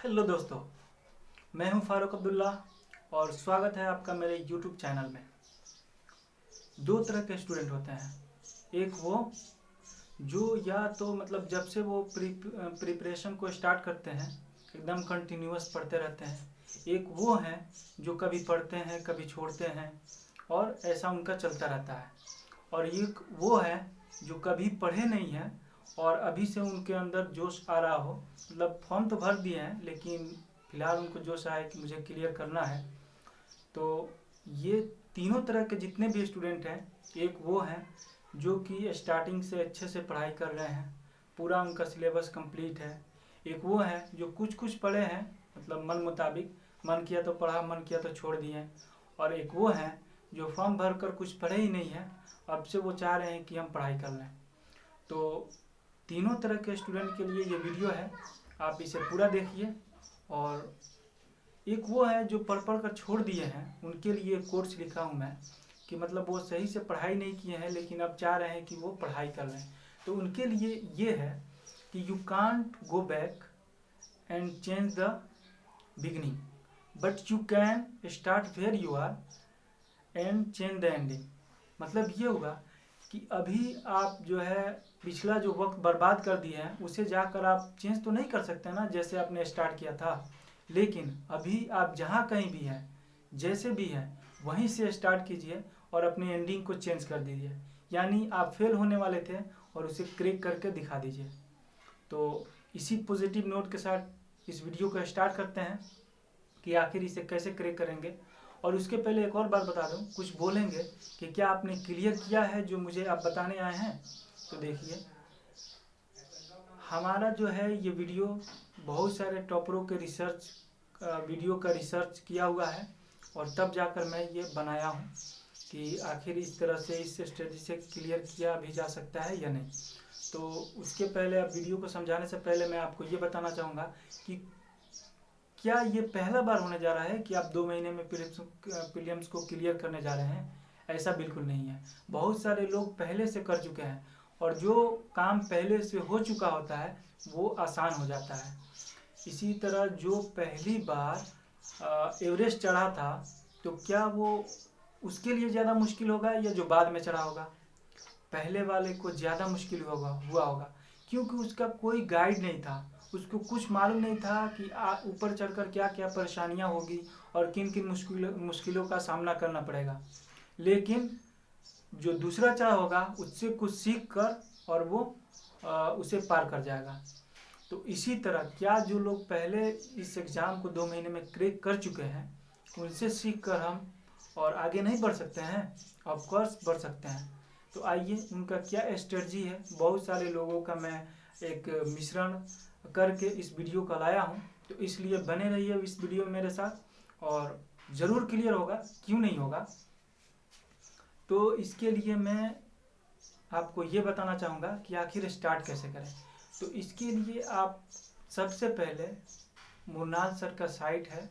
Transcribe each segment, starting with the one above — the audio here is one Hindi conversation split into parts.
हेलो दोस्तों, मैं हूं फारूक अब्दुल्ला और स्वागत है आपका मेरे यूट्यूब चैनल में। दो तरह के स्टूडेंट होते हैं। एक वो जो या तो मतलब जब से वो प्रिपरेशन को स्टार्ट करते हैं एकदम कंटिन्यूअस पढ़ते रहते हैं। एक वो हैं जो कभी पढ़ते हैं कभी छोड़ते हैं और ऐसा उनका चलता रहता है। और एक वो है जो कभी पढ़े नहीं हैं और अभी से उनके अंदर जोश आ रहा हो, मतलब फॉर्म तो भर दिए हैं लेकिन फ़िलहाल उनको जोश आया कि मुझे क्लियर करना है। तो ये तीनों तरह के जितने भी स्टूडेंट हैं, एक वो हैं जो कि स्टार्टिंग से अच्छे से पढ़ाई कर रहे हैं, पूरा उनका सिलेबस कंप्लीट है। एक वो हैं जो कुछ कुछ पढ़े हैं, मतलब मन मुताबिक, मन किया तो पढ़ा, मन किया तो छोड़ दिए। और एक वो हैं जो फॉर्म भर कर कुछ पढ़े ही नहीं है, अब से वो चाह रहे हैं कि हम पढ़ाई कर लें। तो तीनों तरह के स्टूडेंट के लिए ये वीडियो है, आप इसे पूरा देखिए। और एक वो है जो पढ़ पढ़ कर छोड़ दिए हैं, उनके लिए कोर्स लिखा हूँ मैं कि मतलब वो सही से पढ़ाई नहीं किए हैं लेकिन अब चाह रहे हैं कि वो पढ़ाई कर लें। तो उनके लिए ये है कि you can't go back and change the beginning, but you can start where you are and change the ending. मतलब ये होगा कि अभी आप जो है पिछला जो वक्त बर्बाद कर दिए हैं उसे जाकर आप चेंज तो नहीं कर सकते ना, जैसे आपने स्टार्ट किया था। लेकिन अभी आप जहाँ कहीं भी हैं, जैसे भी हैं, वहीं से स्टार्ट कीजिए और अपनी एंडिंग को चेंज कर दीजिए। यानी आप फेल होने वाले थे और उसे क्रैक करके दिखा दीजिए। तो इसी पॉजिटिव नोट के साथ इस वीडियो को स्टार्ट करते हैं कि आखिर इसे कैसे क्रैक करेंगे। और उसके पहले एक और बात बता दूं, कुछ बोलेंगे कि क्या आपने क्लियर किया है जो मुझे आप बताने आए हैं। तो देखिए, हमारा जो है ये वीडियो बहुत सारे टॉपरों के रिसर्च वीडियो का रिसर्च किया हुआ है और तब जाकर मैं ये बनाया हूँ कि आखिर इस तरह से इस स्ट्रेटजी से क्लियर किया भी जा सकता है या नहीं। तो उसके पहले अब वीडियो को समझाने से पहले मैं आपको ये बताना चाहूँगा कि क्या ये पहला बार होने जा रहा है कि आप 2 महीने में प्रीलिम्स को क्लियर करने जा रहे हैं। ऐसा बिल्कुल नहीं है, बहुत सारे लोग पहले से कर चुके हैं और जो काम पहले से हो चुका होता है वो आसान हो जाता है। इसी तरह जो पहली बार एवरेस्ट चढ़ा था, तो क्या वो उसके लिए ज़्यादा मुश्किल होगा या जो बाद में चढ़ा होगा। पहले वाले को ज़्यादा मुश्किल हुआ होगा क्योंकि उसका कोई गाइड नहीं था, उसको कुछ मालूम नहीं था कि ऊपर चढ़कर क्या क्या परेशानियां होगी और किन किन मुश्किलों का सामना करना पड़ेगा। लेकिन जो दूसरा चढ़ा होगा उससे कुछ सीख कर और वो उसे पार कर जाएगा। तो इसी तरह क्या जो लोग पहले इस एग्ज़ाम को 2 महीने में क्रैक कर चुके हैं उनसे सीख कर हम और आगे नहीं बढ़ सकते हैं। ऑफ कोर्स बढ़ सकते हैं। तो आइए उनका क्या स्ट्रेटजी है, बहुत सारे लोगों का मैं एक मिश्रण करके इस वीडियो को लाया हूँ। तो इसलिए बने रहिए इस वीडियो में मेरे साथ और ज़रूर क्लियर होगा, क्यों नहीं होगा। तो इसके लिए मैं आपको ये बताना चाहूँगा कि आखिर स्टार्ट कैसे करें। तो इसके लिए आप सबसे पहले मुरनाल सर का साइट है,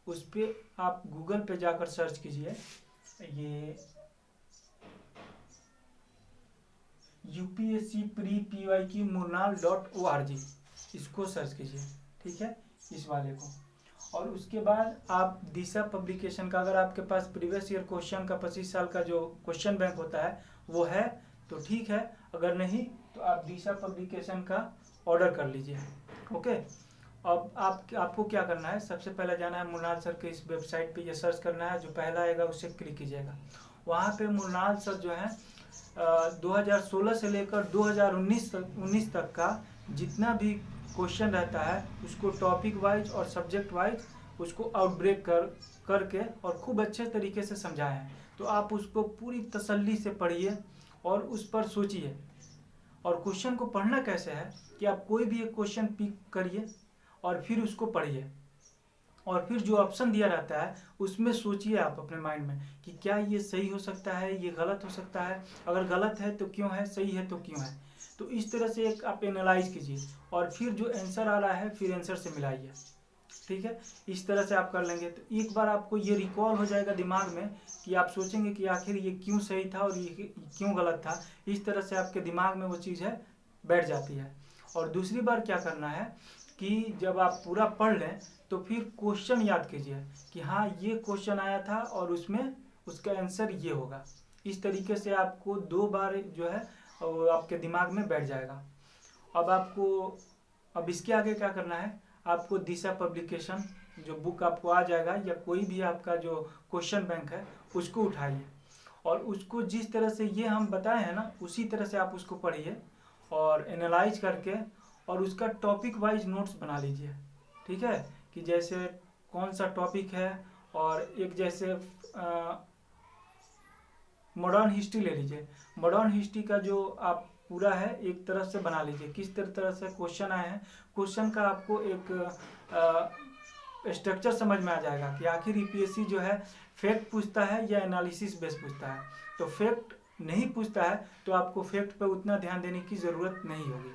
उस पर आप गूगल पे जाकर सर्च कीजिए, ये UPSC प्री PYQ murnal.org, इसको सर्च कीजिए, ठीक है, इस वाले को। और उसके बाद आप दिशा पब्लिकेशन का, अगर आपके पास प्रीवियस ईयर क्वेश्चन का 25 साल का जो क्वेश्चन बैंक होता है वो है तो ठीक है, अगर नहीं तो आप दिशा पब्लिकेशन का ऑर्डर कर लीजिए। ओके, अब आपको क्या करना है, सबसे पहले जाना है मुरनाल सर के इस वेबसाइट पे, ये सर्च करना है, जो पहला आएगा उसे क्लिक कीजिएगा। वहाँ पे मुरनाल सर जो है 2016 से लेकर 2019 तक का जितना भी क्वेश्चन रहता है उसको टॉपिक वाइज और सब्जेक्ट वाइज उसको आउटब्रेक करके और खूब अच्छे तरीके से समझाया है। तो आप उसको पूरी तसल्ली से पढ़िए और उस पर सोचिए। और क्वेश्चन को पढ़ना कैसे है कि आप कोई भी एक क्वेश्चन पिक करिए और फिर उसको पढ़िए और फिर जो ऑप्शन दिया रहता है उसमें सोचिए आप अपने माइंड में कि क्या ये सही हो सकता है, ये गलत हो सकता है, अगर गलत है तो क्यों है, सही है तो क्यों है। तो इस तरह से एक आप एनालाइज कीजिए और फिर जो आंसर आ रहा है फिर आंसर से मिलाइए, ठीक है। इस तरह से आप कर लेंगे तो एक बार आपको ये रिकॉल हो जाएगा दिमाग में कि आप सोचेंगे कि आखिर ये क्यों सही था और ये क्यों गलत था। इस तरह से आपके दिमाग में वो चीज़ है बैठ जाती है। और दूसरी बार क्या करना है कि जब आप पूरा पढ़ लें तो फिर क्वेश्चन याद कीजिए कि हाँ ये क्वेश्चन आया था और उसमें उसका आंसर ये होगा। इस तरीके से आपको 2 बार जो है वो आपके दिमाग में बैठ जाएगा। अब इसके आगे क्या करना है, आपको दिशा पब्लिकेशन जो बुक आपको आ जाएगा या कोई भी आपका जो क्वेश्चन बैंक है उसको उठाइए और उसको जिस तरह से ये हम बताए हैं ना उसी तरह से आप उसको पढ़िए और एनालाइज करके और उसका टॉपिक वाइज नोट्स बना लीजिए। ठीक है, कि जैसे कौन सा टॉपिक है, और एक जैसे मॉडर्न हिस्ट्री ले लीजिए। मॉडर्न हिस्ट्री का जो आप पूरा है एक तरफ से बना लीजिए, किस तरह से क्वेश्चन आए हैं, क्वेश्चन का आपको एक स्ट्रक्चर समझ में आ जाएगा कि आखिर यूपीएससी जो है फैक्ट पूछता है या एनालिसिस बेस पूछता है। तो फैक्ट नहीं पूछता है तो आपको फैक्ट पर उतना ध्यान देने की ज़रूरत नहीं होगी।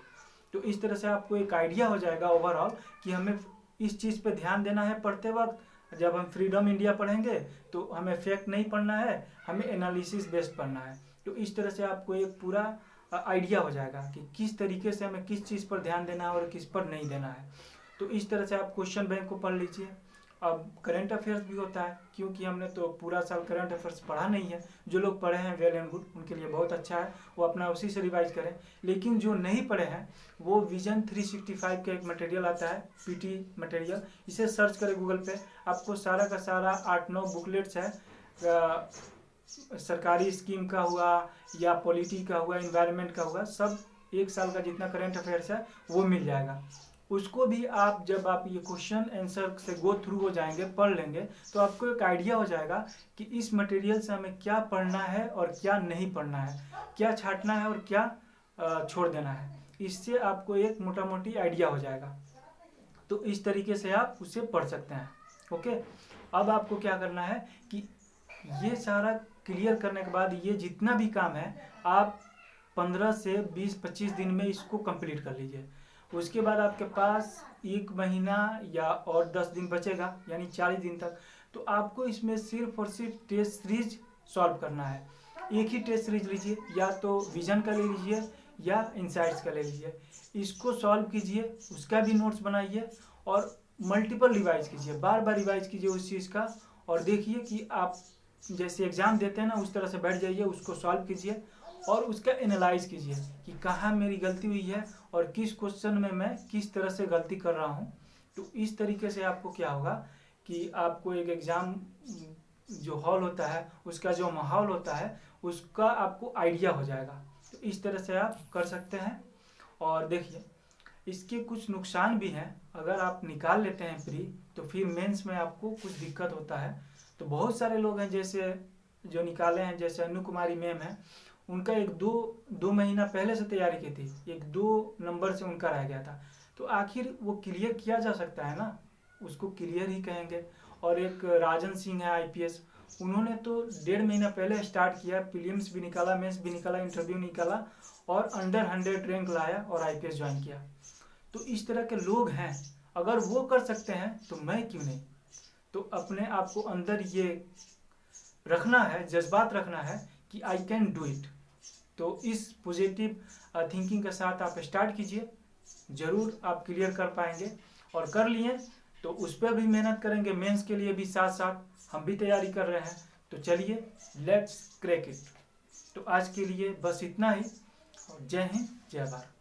तो इस तरह से आपको एक आइडिया हो जाएगा ओवरऑल कि हमें इस चीज़ पे ध्यान देना है पढ़ते वक्त। जब हम फ्रीडम इंडिया पढ़ेंगे तो हमें फैक्ट नहीं पढ़ना है, हमें एनालिसिस बेस्ड पढ़ना है। तो इस तरह से आपको एक पूरा आइडिया हो जाएगा कि किस तरीके से हमें किस चीज़ पर ध्यान देना है और किस पर नहीं देना है। तो इस तरह से आप क्वेश्चन बैंक को पढ़ लीजिए। अब करंट अफेयर्स भी होता है, क्योंकि हमने तो पूरा साल करंट अफेयर्स पढ़ा नहीं है। जो लोग पढ़े हैं वेल एंड गुड, उनके लिए बहुत अच्छा है, वो अपना उसी से रिवाइज करें। लेकिन जो नहीं पढ़े हैं वो विजन 365 का एक मटेरियल आता है, पीटी मटेरियल, इसे सर्च करें गूगल पे, आपको सारा का सारा 8-9 बुकलेट्स है, सरकारी स्कीम का हुआ या पॉलिटी का हुआ, इन्वायरमेंट का हुआ, सब एक साल का जितना करंट अफेयर्स है वो मिल जाएगा। उसको भी आप जब आप ये क्वेश्चन आंसर से गो थ्रू हो जाएंगे, पढ़ लेंगे, तो आपको एक आइडिया हो जाएगा कि इस मटेरियल से हमें क्या पढ़ना है और क्या नहीं पढ़ना है, क्या छांटना है और क्या छोड़ देना है। इससे आपको एक मोटा मोटी आइडिया हो जाएगा। तो इस तरीके से आप उसे पढ़ सकते हैं। ओके, अब आपको क्या करना है कि ये सारा क्लियर करने के बाद ये जितना भी काम है आप 15 से 20-25 दिन में इसको कंप्लीट कर लीजिए। उसके बाद आपके पास 1 महीना या और 10 दिन बचेगा, यानी 40 दिन तक। तो आपको इसमें सिर्फ और सिर्फ टेस्ट सीरीज सॉल्व करना है। एक ही टेस्ट सीरीज लीजिए, या तो विजन का ले लीजिए या इनसाइट्स का ले लीजिए। इसको सॉल्व कीजिए, उसका भी नोट्स बनाइए और मल्टीपल रिवाइज कीजिए, बार बार रिवाइज कीजिए उस चीज़ का। और देखिए कि आप जैसे एग्जाम देते हैं ना उस तरह से बैठ जाइए, उसको सॉल्व कीजिए और उसका एनालाइज कीजिए कि कहाँ मेरी गलती हुई है और किस क्वेश्चन में मैं किस तरह से गलती कर रहा हूँ। तो इस तरीके से आपको क्या होगा कि आपको एक एग्ज़ाम जो हॉल होता है उसका जो माहौल होता है उसका आपको आइडिया हो जाएगा। तो इस तरह से आप कर सकते हैं। और देखिए इसके कुछ नुकसान भी हैं, अगर आप निकाल लेते हैं प्री तो फिर मेंस में आपको कुछ दिक्कत होता है। तो बहुत सारे लोग हैं जैसे जो निकाले हैं, जैसे अनु कुमारी मैम है, उनका एक दो महीना पहले से तैयारी की थी, 1-2 नंबर से उनका रह गया था। तो आखिर वो क्लियर किया जा सकता है ना, उसको क्लियर ही कहेंगे। और एक राजन सिंह है आईपीएस, उन्होंने तो 1.5 महीना पहले स्टार्ट किया, प्रीलिम्स भी निकाला, मेंस भी निकाला, इंटरव्यू निकाला और अंडर 100 रैंक लाया और आईपीएस ज्वाइन किया। तो इस तरह के लोग हैं, अगर वो कर सकते हैं तो मैं क्यों नहीं। तो अपने आप को अंदर ये रखना है, जज्बात रखना है कि आई कैन डू इट। तो इस पॉजिटिव थिंकिंग के साथ आप स्टार्ट कीजिए, ज़रूर आप क्लियर कर पाएंगे। और कर लिए तो उस पर भी मेहनत करेंगे, मेंस के लिए भी साथ साथ हम भी तैयारी कर रहे हैं। तो चलिए लेट्स क्रैक इट। तो आज के लिए बस इतना ही, और जय हिंद जय भारत।